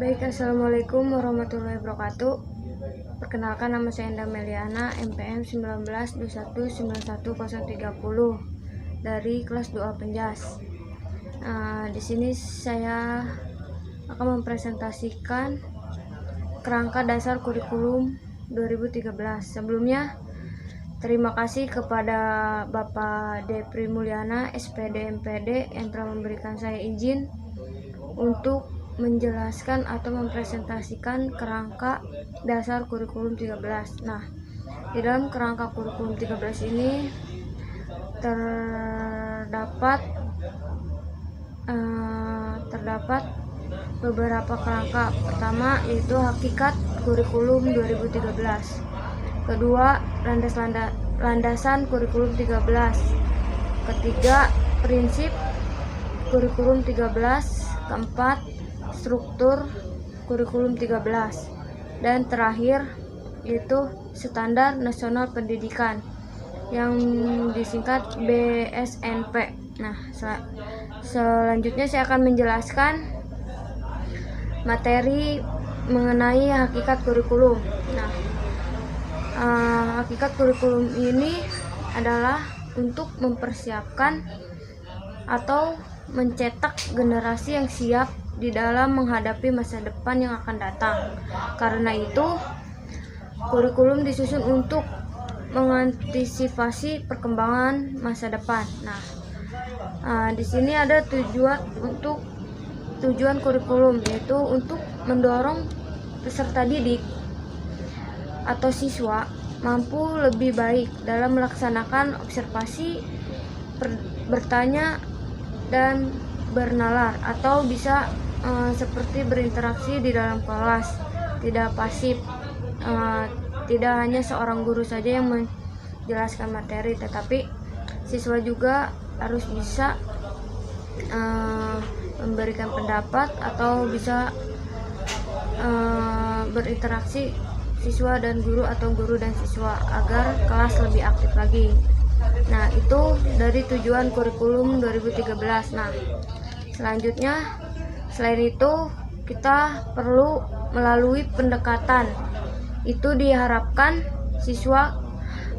Baik, assalamualaikum warahmatullahi wabarakatuh. Perkenalkan, nama saya Enda Meliana, MPM 19219130 dari kelas 2 Penjas. Di sini saya akan mempresentasikan kerangka dasar kurikulum 2013. Sebelumnya, terima kasih kepada Bapak Depri Mulyana, SPD MPD, yang telah memberikan saya izin untuk menjelaskan atau mempresentasikan kerangka dasar kurikulum 13. Nah, di dalam kerangka kurikulum 13 ini terdapat beberapa kerangka. Pertama yaitu hakikat kurikulum 2013. Kedua, landasan kurikulum 13. Ketiga, prinsip kurikulum 13. Keempat, struktur kurikulum 13. Dan terakhir yaitu standar nasional pendidikan yang disingkat BSNP. Nah, selanjutnya saya akan menjelaskan materi mengenai hakikat kurikulum. Nah, hakikat kurikulum ini adalah untuk mempersiapkan atau mencetak generasi yang siap di dalam menghadapi masa depan yang akan datang. Karena itu, kurikulum disusun untuk mengantisipasi perkembangan masa depan. Nah, di sini ada tujuan kurikulum, yaitu untuk mendorong peserta didik atau siswa mampu lebih baik dalam melaksanakan observasi, bertanya, dan bernalar, atau bisa seperti berinteraksi di dalam kelas, tidak pasif. Tidak hanya seorang guru saja yang menjelaskan materi, tetapi siswa juga harus bisa memberikan pendapat atau bisa berinteraksi siswa dan guru atau guru dan siswa agar kelas lebih aktif lagi. Nah, itu dari tujuan kurikulum 2013. Nah, selanjutnya, selain itu kita perlu melalui pendekatan. Itu diharapkan siswa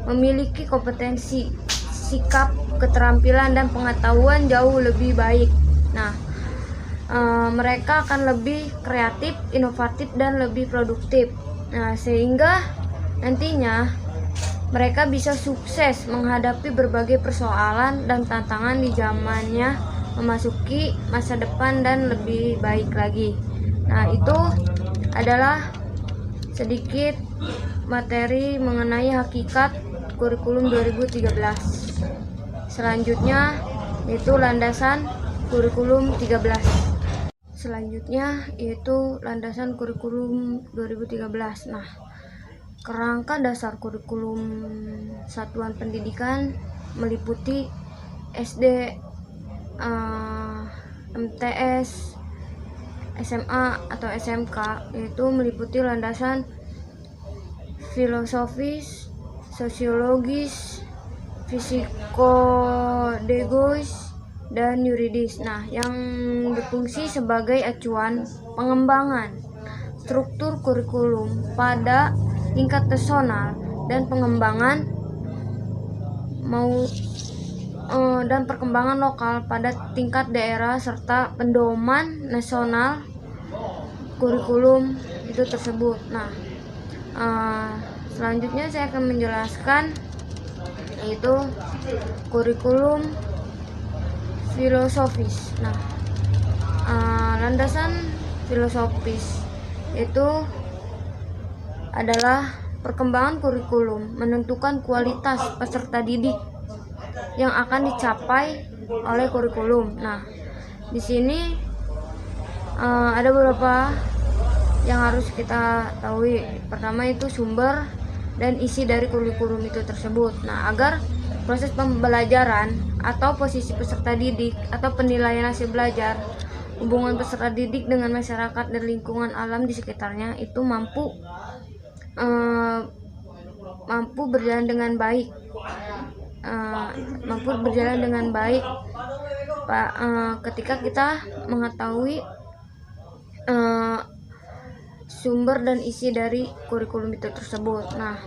memiliki kompetensi, sikap, keterampilan, dan pengetahuan jauh lebih baik. Nah, mereka akan lebih kreatif, inovatif, dan lebih produktif. Nah, sehingga nantinya mereka bisa sukses menghadapi berbagai persoalan dan tantangan di zamannya memasuki masa depan dan lebih baik lagi. Nah, itu adalah sedikit materi mengenai hakikat kurikulum 2013. Selanjutnya yaitu landasan kurikulum 13. Selanjutnya yaitu landasan kurikulum 2013. Nah, kerangka dasar kurikulum satuan pendidikan meliputi SD, MTS, SMA atau SMK, yaitu meliputi landasan filosofis, sosiologis, fisikodegois, dan yuridis. Nah, yang berfungsi sebagai acuan pengembangan struktur kurikulum pada tingkat nasional dan perkembangan lokal pada tingkat daerah serta pedoman nasional kurikulum itu tersebut. Nah, selanjutnya saya akan menjelaskan yaitu kurikulum filosofis. Nah, landasan filosofis itu adalah perkembangan kurikulum menentukan kualitas peserta didik yang akan dicapai oleh kurikulum. Nah, di sini ada beberapa yang harus kita tahu. Pertama itu sumber dan isi dari kurikulum itu tersebut. Nah, agar proses pembelajaran atau posisi peserta didik atau penilaian hasil belajar, hubungan peserta didik dengan masyarakat dan lingkungan alam di sekitarnya itu mampu berjalan dengan baik. Ketika kita mengetahui sumber dan isi dari kurikulum itu tersebut. Nah,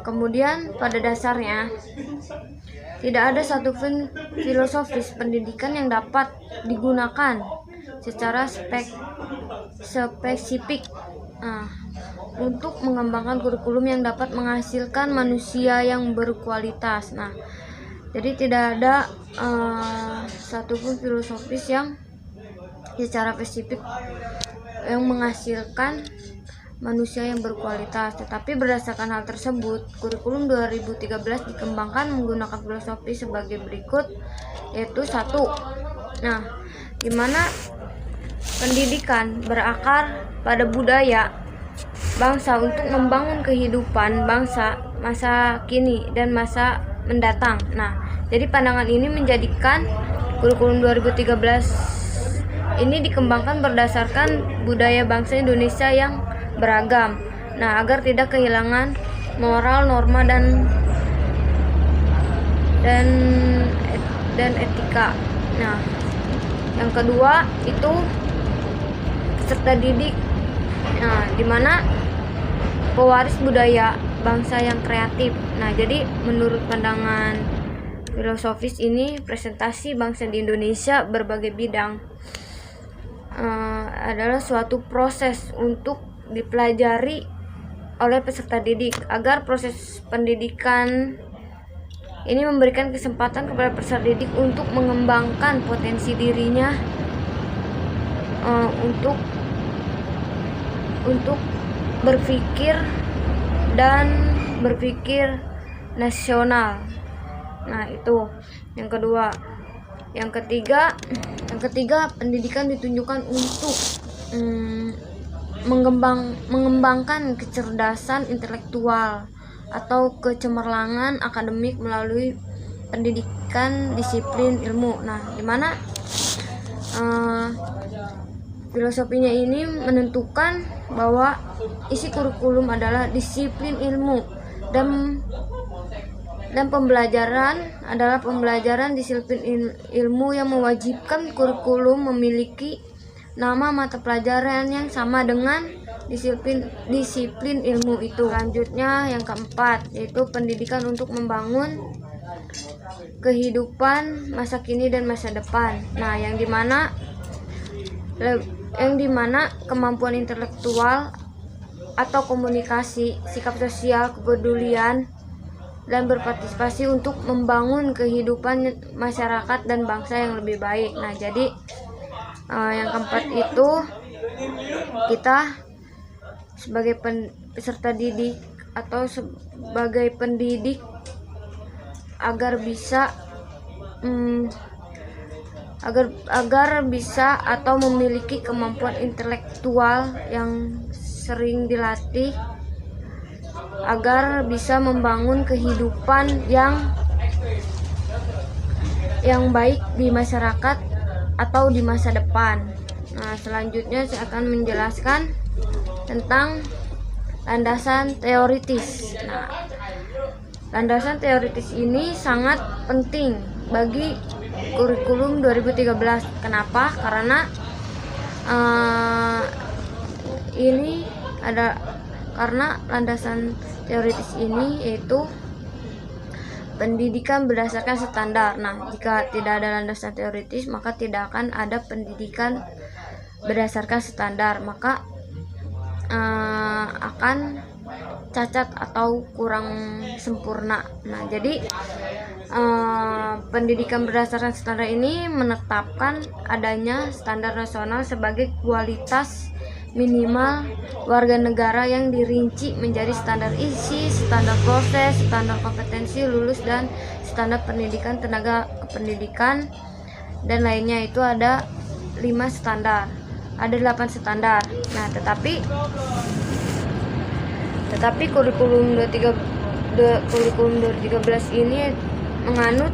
kemudian pada dasarnya tidak ada satupun filosofis pendidikan yang dapat digunakan secara spesifik untuk mengembangkan kurikulum yang dapat menghasilkan manusia yang berkualitas. Nah, jadi tidak ada satupun filosofis yang secara spesifik yang menghasilkan manusia yang berkualitas. Tetapi berdasarkan hal tersebut, kurikulum 2013 dikembangkan menggunakan filosofi sebagai berikut, yaitu 1. Di mana pendidikan berakar pada budaya bangsa untuk membangun kehidupan bangsa masa kini dan masa mendatang. Jadi pandangan ini menjadikan kurikulum 2013 ini dikembangkan berdasarkan budaya bangsa Indonesia yang beragam. Agar tidak kehilangan moral, norma dan etika. Yang kedua itu peserta didik. Di mana pewaris budaya bangsa yang kreatif. Jadi menurut pandangan filosofis ini, presentasi bangsa di Indonesia berbagai bidang adalah suatu proses untuk dipelajari oleh peserta didik agar proses pendidikan ini memberikan kesempatan kepada peserta didik untuk mengembangkan potensi dirinya untuk berpikir dan berpikir nasional. Itu yang kedua. Yang ketiga, pendidikan ditunjukkan untuk mengembangkan kecerdasan intelektual atau kecemerlangan akademik melalui pendidikan disiplin ilmu. Di mana filosofinya ini menentukan bahwa isi kurikulum adalah disiplin ilmu dan pembelajaran adalah pembelajaran disiplin ilmu yang mewajibkan kurikulum memiliki nama mata pelajaran yang sama dengan disiplin ilmu itu. Selanjutnya yang keempat, yaitu pendidikan untuk membangun kehidupan masa kini dan masa depan. Yang dimana kemampuan intelektual atau komunikasi, sikap sosial, kepedulian dan berpartisipasi untuk membangun kehidupan masyarakat dan bangsa yang lebih baik. Jadi yang keempat itu kita sebagai peserta didik atau sebagai pendidik agar bisa atau memiliki kemampuan intelektual yang sering dilatih agar bisa membangun kehidupan yang baik di masyarakat atau di masa depan. Selanjutnya saya akan menjelaskan tentang landasan teoritis. Landasan teoritis ini sangat penting bagi kurikulum 2013. Kenapa? Karena karena landasan teoritis ini yaitu pendidikan berdasarkan standar. Jika tidak ada landasan teoritis, maka tidak akan ada pendidikan berdasarkan standar, maka akan cacat atau kurang sempurna. Jadi pendidikan berdasarkan standar ini menetapkan adanya standar nasional sebagai kualitas minimal warga negara yang dirinci menjadi standar isi, standar proses, standar kompetensi lulus, dan standar pendidikan tenaga kependidikan dan lainnya. Itu ada 5 standar, ada 8 standar. Tetapi kurikulum 2013 ini menganut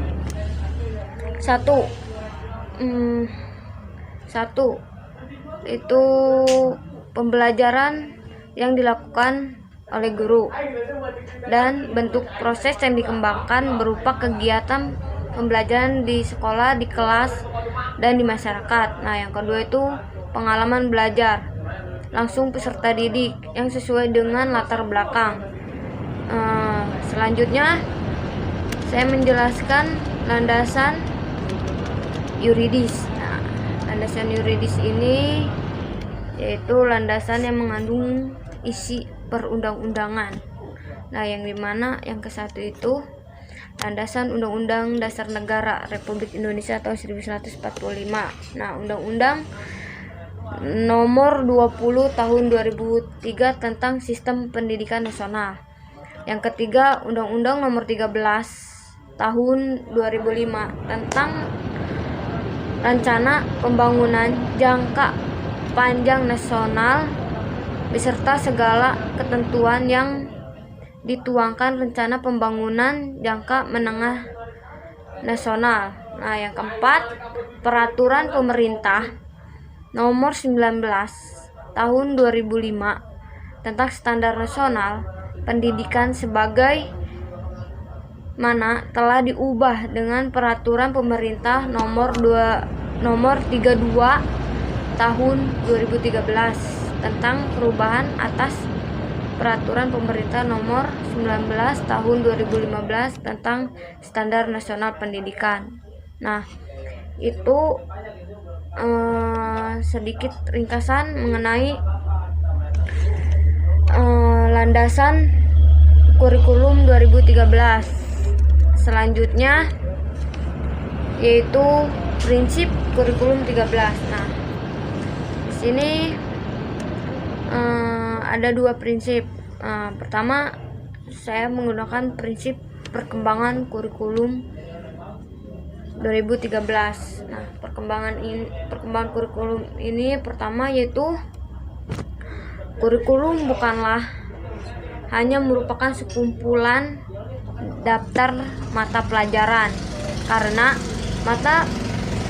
satu itu pembelajaran yang dilakukan oleh guru dan bentuk proses yang dikembangkan berupa kegiatan pembelajaran di sekolah, di kelas, dan di masyarakat. Yang kedua itu pengalaman belajar. langsung peserta didik yang sesuai dengan latar belakang. Selanjutnya saya menjelaskan landasan yuridis. Nah, landasan yuridis ini yaitu landasan yang mengandung isi perundang-undangan. Nah, yang dimana yang ke-1 itu landasan Undang-Undang Dasar Negara Republik Indonesia tahun 1945. Nah, Undang-Undang Nomor 20 Tahun 2003 tentang Sistem Pendidikan Nasional. Yang ketiga, Undang-Undang Nomor 13 Tahun 2005 tentang Rencana Pembangunan Jangka Panjang Nasional beserta segala ketentuan yang dituangkan Rencana Pembangunan Jangka Menengah Nasional. Nah, yang keempat, Peraturan Pemerintah Nomor 19 Tahun 2005 tentang Standar Nasional Pendidikan sebagai mana telah diubah dengan Peraturan Pemerintah Nomor 32 Tahun 2013 tentang perubahan atas Peraturan Pemerintah Nomor 19 Tahun 2015 tentang Standar Nasional Pendidikan. Nah, itu sedikit ringkasan mengenai landasan kurikulum 2013. Selanjutnya yaitu prinsip kurikulum 13. Nah, di sini ada 2 prinsip. Pertama, saya menggunakan prinsip perkembangan kurikulum 2013. Nah, perkembangan kurikulum ini pertama yaitu kurikulum bukanlah hanya merupakan sekumpulan daftar mata pelajaran, karena mata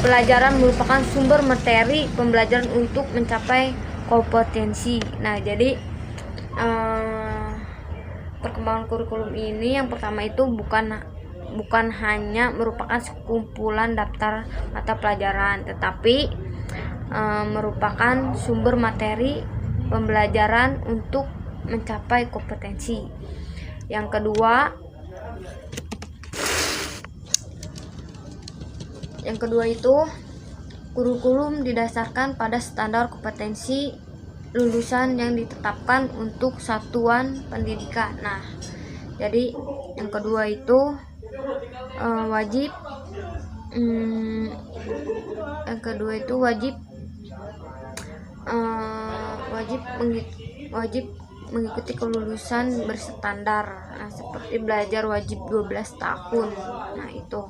pelajaran merupakan sumber materi pembelajaran untuk mencapai kompetensi. Nah, jadi perkembangan kurikulum ini yang pertama itu bukan hanya merupakan sekumpulan daftar mata pelajaran, tetapi merupakan sumber materi pembelajaran untuk mencapai kompetensi. Yang kedua itu kurikulum didasarkan pada standar kompetensi lulusan yang ditetapkan untuk satuan pendidikan. Nah, jadi yang kedua itu wajib mengikuti kelulusan berstandar. Nah, seperti belajar wajib 12 tahun. Nah, itu.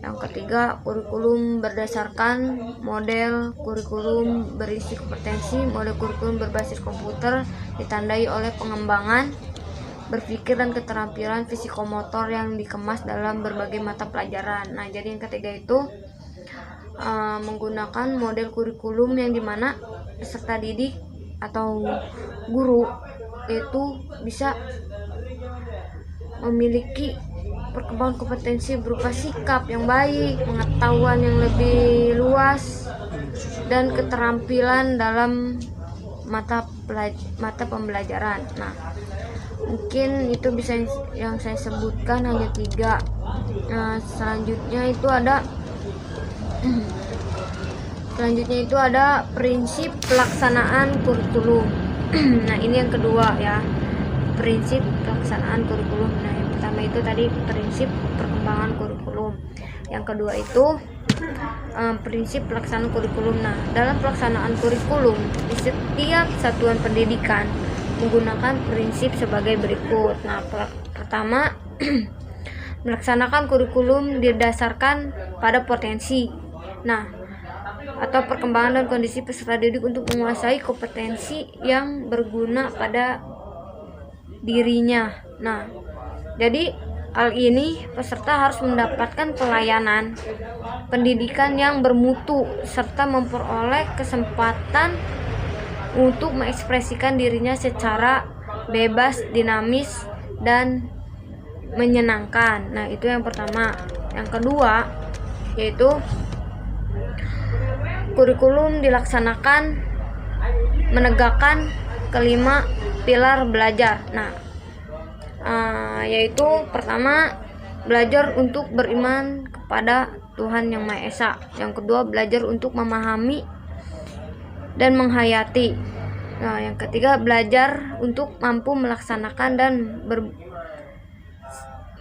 Yang ketiga, kurikulum berdasarkan model kurikulum berisi kompetensi. Model kurikulum berbasis komputer ditandai oleh pengembangan berpikir dan keterampilan fisikomotor yang dikemas dalam berbagai mata pelajaran. Nah, jadi yang ketiga itu menggunakan model kurikulum yang dimana peserta didik atau guru itu bisa memiliki perkembangan kompetensi berupa sikap yang baik, pengetahuan yang lebih luas, dan keterampilan dalam mata pembelajaran. Nah, mungkin itu bisa yang saya sebutkan hanya 3. Nah, selanjutnya itu ada prinsip pelaksanaan kurikulum. Nah, ini yang kedua ya, prinsip pelaksanaan kurikulum. Nah, yang pertama itu tadi prinsip perkembangan kurikulum. Yang kedua itu prinsip pelaksanaan kurikulum. Nah, dalam pelaksanaan kurikulum di setiap satuan pendidikan menggunakan prinsip sebagai berikut. Nah, pertama, melaksanakan kurikulum didasarkan pada potensi. Nah, atau perkembangan dan kondisi peserta didik untuk menguasai kompetensi yang berguna pada dirinya. Nah, jadi hal ini peserta harus mendapatkan pelayanan pendidikan yang bermutu serta memperoleh kesempatan untuk mengekspresikan dirinya secara bebas, dinamis, dan menyenangkan. Nah, itu yang pertama. Yang kedua yaitu kurikulum dilaksanakan menegakkan kelima pilar belajar. Nah, yaitu pertama, belajar untuk beriman kepada Tuhan Yang Maha Esa. Yang kedua, belajar untuk memahami dan menghayati. Nah, yang ketiga, belajar untuk mampu melaksanakan dan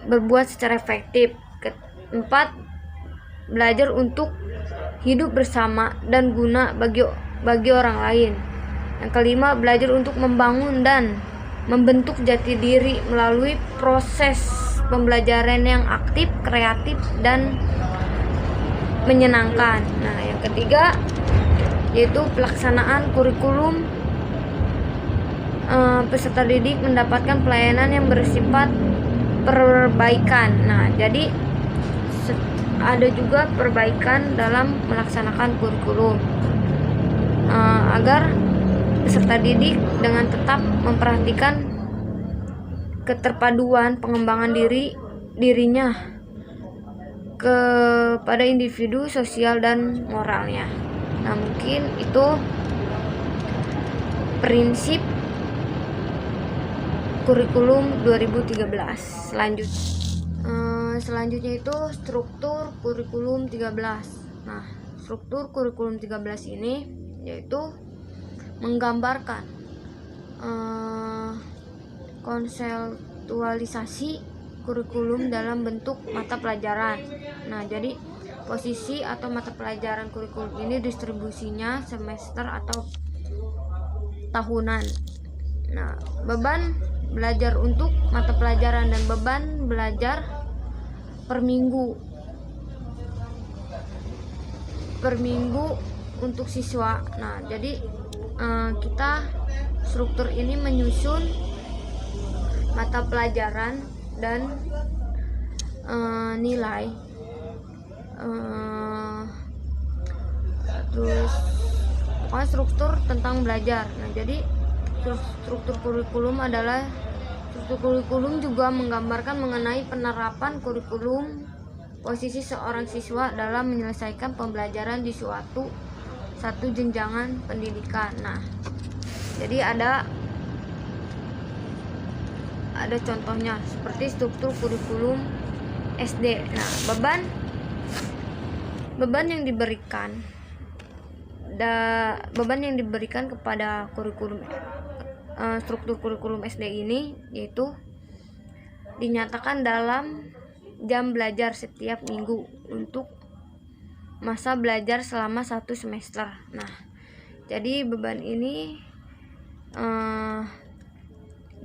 berbuat secara efektif. Keempat, belajar untuk hidup bersama dan guna bagi orang lain. Yang kelima, belajar untuk membangun dan membentuk jati diri melalui proses pembelajaran yang aktif, kreatif, dan menyenangkan. Nah, yang ketiga yaitu pelaksanaan kurikulum. Peserta didik mendapatkan pelayanan yang bersifat perbaikan. Nah, jadi ada juga perbaikan dalam melaksanakan kurikulum, agar peserta didik dengan tetap memperhatikan keterpaduan pengembangan dirinya kepada individu, sosial, dan moralnya. Nah, mungkin itu prinsip kurikulum 2013. Selanjutnya itu struktur kurikulum 13. Nah, struktur kurikulum 13 ini yaitu menggambarkan konseptualisasi kurikulum dalam bentuk mata pelajaran. Nah, jadi posisi atau mata pelajaran kurikulum ini distribusinya semester atau tahunan. Nah, beban belajar untuk mata pelajaran dan beban belajar per minggu untuk siswa. Nah, jadi kita struktur ini menyusun mata pelajaran dan nilai, terus pokoknya struktur tentang belajar. Nah, jadi struktur kurikulum juga menggambarkan mengenai penerapan kurikulum, posisi seorang siswa dalam menyelesaikan pembelajaran di satu jenjangan pendidikan. Nah, jadi ada contohnya seperti struktur kurikulum SD. Nah, beban yang diberikan kepada kurikulum struktur kurikulum SD ini yaitu dinyatakan dalam jam belajar setiap minggu untuk masa belajar selama 1 semester. Nah, jadi beban ini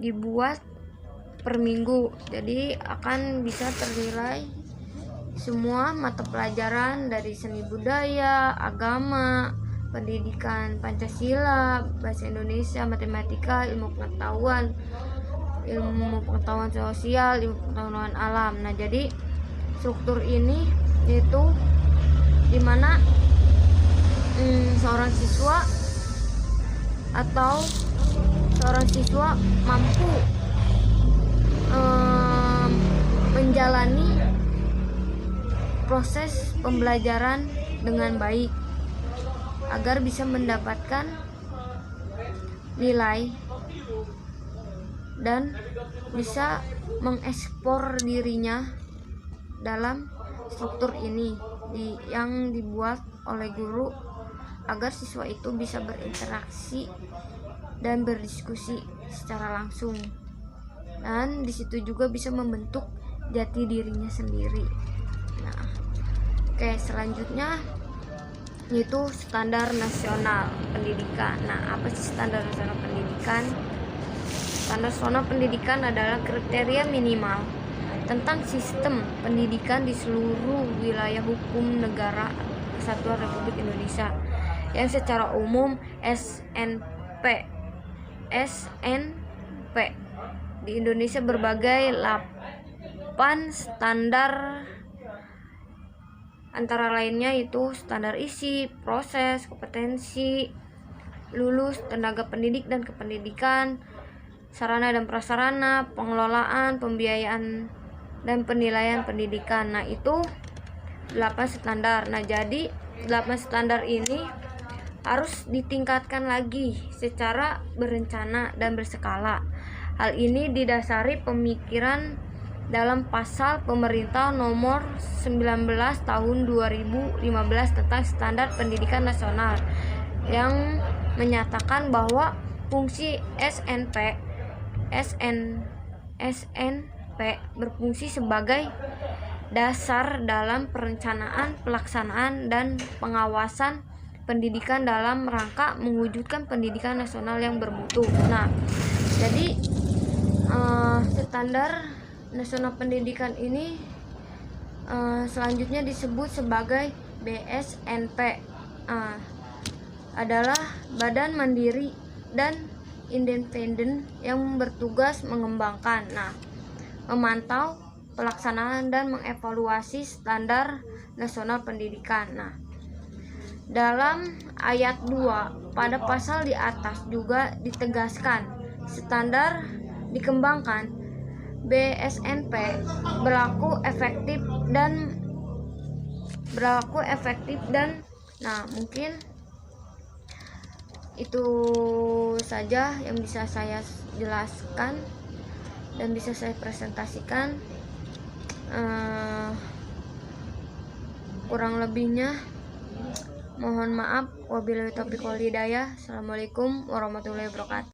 dibuat per minggu, jadi akan bisa ternilai semua mata pelajaran dari seni budaya, agama, pendidikan Pancasila, bahasa Indonesia, matematika, ilmu pengetahuan sosial, ilmu pengetahuan alam. Nah, jadi struktur ini yaitu dimana seorang siswa mampu menjalani proses pembelajaran dengan baik agar bisa mendapatkan nilai dan bisa mengekspor dirinya dalam struktur ini yang dibuat oleh guru agar siswa itu bisa berinteraksi dan berdiskusi secara langsung, dan disitu juga bisa membentuk jati dirinya sendiri. Nah, oke, selanjutnya yaitu standar nasional pendidikan. Nah, apa sih standar nasional pendidikan? Standar nasional pendidikan adalah kriteria minimal tentang sistem pendidikan di seluruh wilayah hukum negara Kesatuan Republik Indonesia yang secara umum SNP. Di Indonesia berbagai 8 standar, antara lainnya itu standar isi, proses, kompetensi, lulus, tenaga pendidik dan kependidikan, sarana dan prasarana, pengelolaan, pembiayaan, dan penilaian pendidikan. Nah, itu 8 standar. Nah, jadi 8 standar ini harus ditingkatkan lagi secara berencana dan berskala. Hal ini didasari pemikiran dalam pasal pemerintah nomor 19 tahun 2015 tentang standar pendidikan nasional yang menyatakan bahwa fungsi SNP berfungsi sebagai dasar dalam perencanaan, pelaksanaan, dan pengawasan pendidikan dalam rangka mewujudkan pendidikan nasional yang bermutu. Nah, jadi standar nasional pendidikan ini selanjutnya disebut sebagai BSNP, adalah badan mandiri dan independen yang bertugas mengembangkan, memantau pelaksanaan dan mengevaluasi standar nasional pendidikan. Dalam ayat 2 pada pasal di atas juga ditegaskan standar dikembangkan, BSNP berlaku efektif dan mungkin itu saja yang bisa saya jelaskan dan bisa saya presentasikan. Kurang lebihnya mohon maaf. Wabillahi taufiq wal hidayah. Assalamualaikum warahmatullahi wabarakatuh.